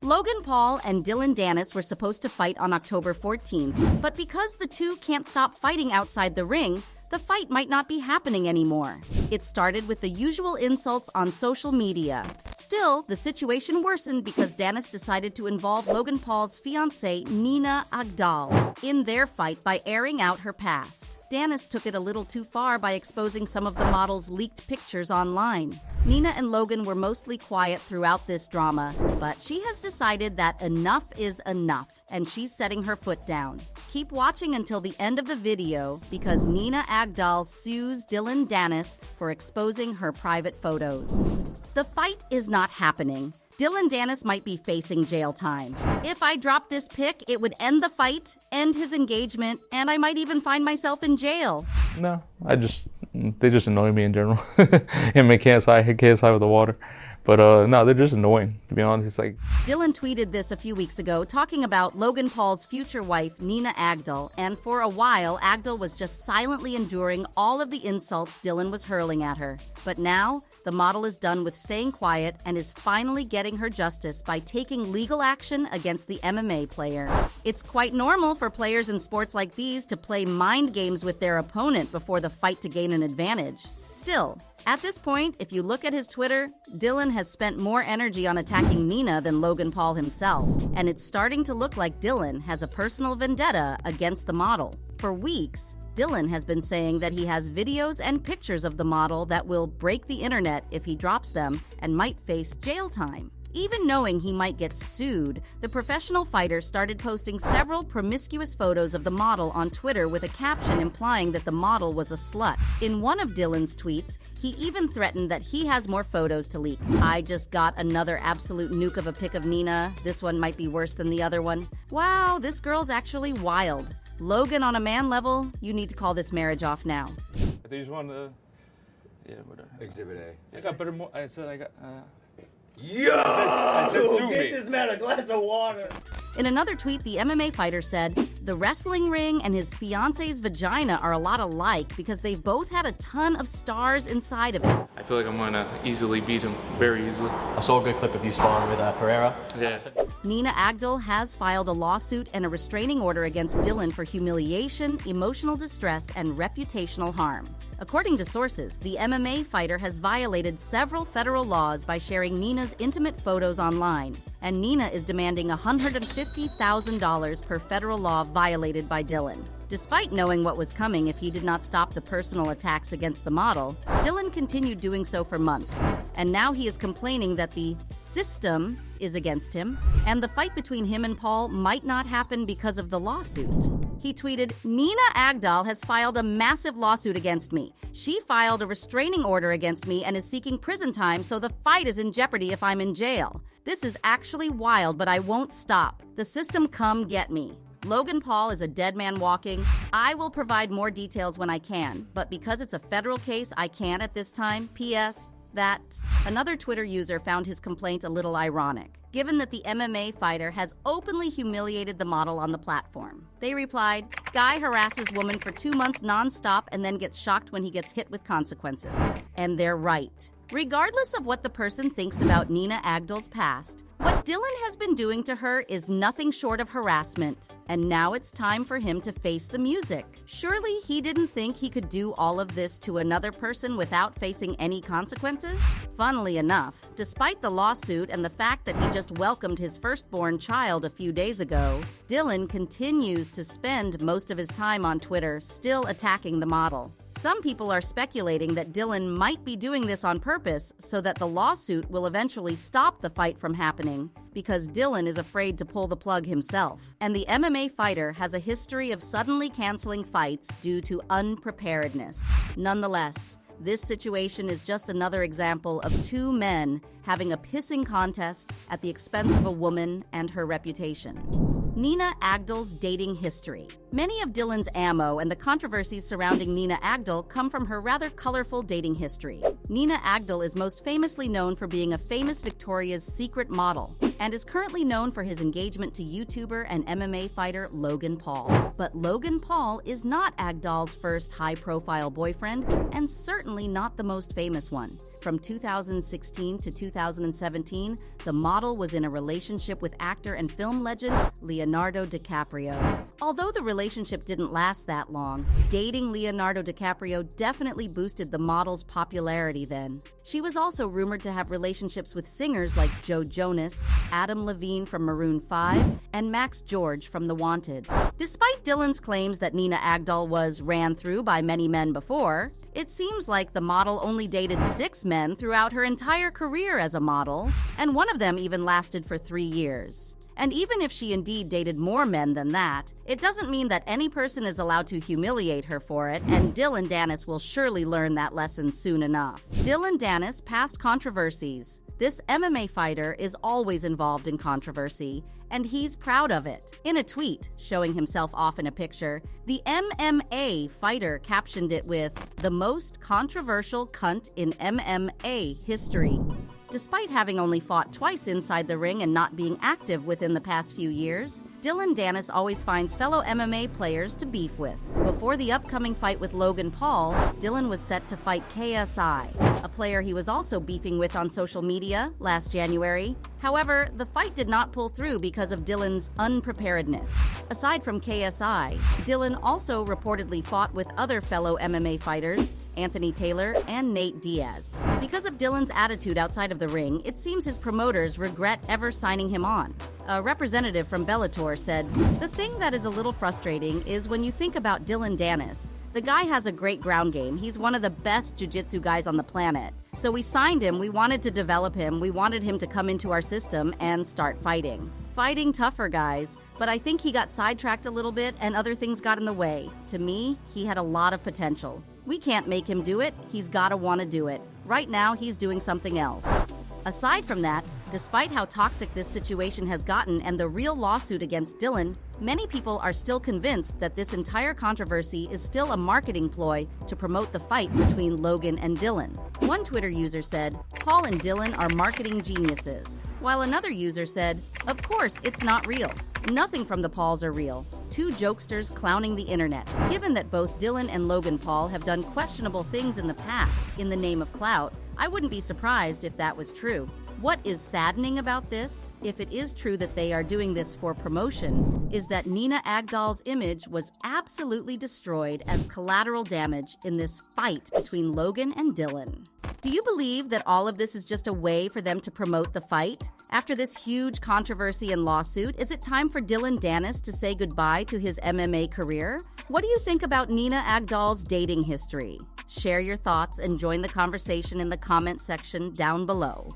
Logan Paul and Dillon Danis were supposed to fight on October 14th, but because the two can't stop fighting outside the ring, the fight might not be happening anymore. It started with the usual insults on social media. Still, the situation worsened because Danis decided to involve Logan Paul's fiancée, Nina Agdal, in their fight by airing out her past. Danis took it a little too far by exposing some of the model's leaked pictures online. Nina and Logan were mostly quiet throughout this drama, but she has decided that enough is enough, and she's setting her foot down. Keep watching until the end of the video because Nina Agdal sues Dillon Danis for exposing her private photos. The fight is not happening. Dillon Danis might be facing jail time. If I dropped this pic, it would end the fight, end his engagement, and I might even find myself in jail. No, they just annoy me in general. Him and KSI with the water. But no, they're just annoying, to be honest. It's like... Dillon tweeted this a few weeks ago, talking about Logan Paul's future wife, Nina Agdal, and for a while, Agdal was just silently enduring all of the insults Dillon was hurling at her. But now, the model is done with staying quiet and is finally getting her justice by taking legal action against the MMA player. It's quite normal for players in sports like these to play mind games with their opponent before the fight to gain an advantage. Still, at this point, if you look at his Twitter, Dillon has spent more energy on attacking Nina than Logan Paul himself, and it's starting to look like Dillon has a personal vendetta against the model. For weeks, Dillon has been saying that he has videos and pictures of the model that will break the internet if he drops them and might face jail time. Even knowing he might get sued, the professional fighter started posting several promiscuous photos of the model on Twitter with a caption implying that the model was a slut. In one of Dillon's tweets, he even threatened that he has more photos to leak. I just got another absolute nuke of a pic of Nina. This one might be worse than the other one. Wow, this girl's actually wild. Logan, on a man level, you need to call this marriage off now. I think you just wanted to... Yeah, whatever. Exhibit A. I got better more... I said I got... Yo! I said sue Get me. this man a glass of water. In another tweet, the MMA fighter said, "The wrestling ring and his fiance's vagina are a lot alike because they've both had a ton of stars inside of it." I feel like I'm gonna easily beat him, very easily. I saw a good clip of you sparring with Pereira. Yeah. Nina Agdal has filed a lawsuit and a restraining order against Dillon for humiliation, emotional distress, and reputational harm. According to sources, the MMA fighter has violated several federal laws by sharing Nina's intimate photos online, and Nina is demanding $150,000 per federal law violated by Dillon. Despite knowing what was coming if he did not stop the personal attacks against the model, Dillon continued doing so for months. And now he is complaining that the system is against him, and the fight between him and Paul might not happen because of the lawsuit. He tweeted, "Nina Agdal has filed a massive lawsuit against me. She filed a restraining order against me and is seeking prison time, so the fight is in jeopardy if I'm in jail. This is actually wild, but I won't stop. The system come get me. Logan Paul is a dead man walking. I will provide more details when I can, but because it's a federal case, I can't at this time. P.S. that." Another Twitter user found his complaint a little ironic, given that the MMA fighter has openly humiliated the model on the platform. They replied, "Guy harasses woman for 2 months nonstop and then gets shocked when he gets hit with consequences." And they're right. Regardless of what the person thinks about Nina Agdal's past, what Dillon has been doing to her is nothing short of harassment, and now it's time for him to face the music. Surely he didn't think he could do all of this to another person without facing any consequences? Funnily enough, despite the lawsuit and the fact that he just welcomed his firstborn child a few days ago, Dillon continues to spend most of his time on Twitter still attacking the model. Some people are speculating that Dillon might be doing this on purpose so that the lawsuit will eventually stop the fight from happening because Dillon is afraid to pull the plug himself. And the MMA fighter has a history of suddenly canceling fights due to unpreparedness. Nonetheless, this situation is just another example of two men having a pissing contest at the expense of a woman and her reputation. Nina Agdal's dating history. Many of Dillon's ammo and the controversies surrounding Nina Agdal come from her rather colorful dating history. Nina Agdal is most famously known for being a famous Victoria's Secret model. and is currently known for his engagement to YouTuber and MMA fighter Logan Paul. But Logan Paul is not Agdal's first high-profile boyfriend, and certainly not the most famous one. From 2016 to 2017, the model was in a relationship with actor and film legend Leonardo DiCaprio. Although the relationship didn't last that long, dating Leonardo DiCaprio definitely boosted the model's popularity then. She was also rumored to have relationships with singers like Joe Jonas, Adam Levine from Maroon 5, and Max George from The Wanted. Despite Dillon's claims that Nina Agdal was ran through by many men before, it seems like the model only dated 6 men throughout her entire career as a model, and one of them even lasted for 3 years. And even if she indeed dated more men than that, it doesn't mean that any person is allowed to humiliate her for it, and Dillon Danis will surely learn that lesson soon enough. Dillon Danis past controversies. This MMA fighter is always involved in controversy, and he's proud of it. In a tweet, showing himself off in a picture, the MMA fighter captioned it with, "The most controversial cunt in MMA history." Despite having only fought twice inside the ring and not being active within the past few years, Dillon Danis always finds fellow MMA players to beef with. Before the upcoming fight with Logan Paul, Dillon was set to fight KSI, a player he was also beefing with on social media last January. However, the fight did not pull through because of Dillon's unpreparedness. Aside from KSI, Dillon also reportedly fought with other fellow MMA fighters, Anthony Taylor and Nate Diaz. Because of Dillon's attitude outside of the ring, it seems his promoters regret ever signing him on. A representative from Bellator said, "The thing that is a little frustrating is when you think about Dillon Danis. The guy has a great ground game. He's one of the best jiu-jitsu guys on the planet. So we signed him, we wanted to develop him, we wanted him to come into our system and start fighting. Fighting tougher guys, but I think he got sidetracked a little bit and other things got in the way. To me, he had a lot of potential. We can't make him do it, he's gotta wanna do it. Right now, he's doing something else." Aside from that, despite how toxic this situation has gotten and the real lawsuit against Dillon, many people are still convinced that this entire controversy is still a marketing ploy to promote the fight between Logan and Dillon. One Twitter user said, "Paul and Dillon are marketing geniuses," while another user said, "Of course, it's not real. Nothing from the Pauls are real. Two jokesters clowning the internet." Given that both Dillon and Logan Paul have done questionable things in the past in the name of clout, I wouldn't be surprised if that was true. What is saddening about this, if it is true that they are doing this for promotion, is that Nina Agdal's image was absolutely destroyed as collateral damage in this fight between Logan and Dillon. Do you believe that all of this is just a way for them to promote the fight? After this huge controversy and lawsuit, is it time for Dillon Danis to say goodbye to his MMA career? What do you think about Nina Agdal's dating history? Share your thoughts and join the conversation in the comment section down below.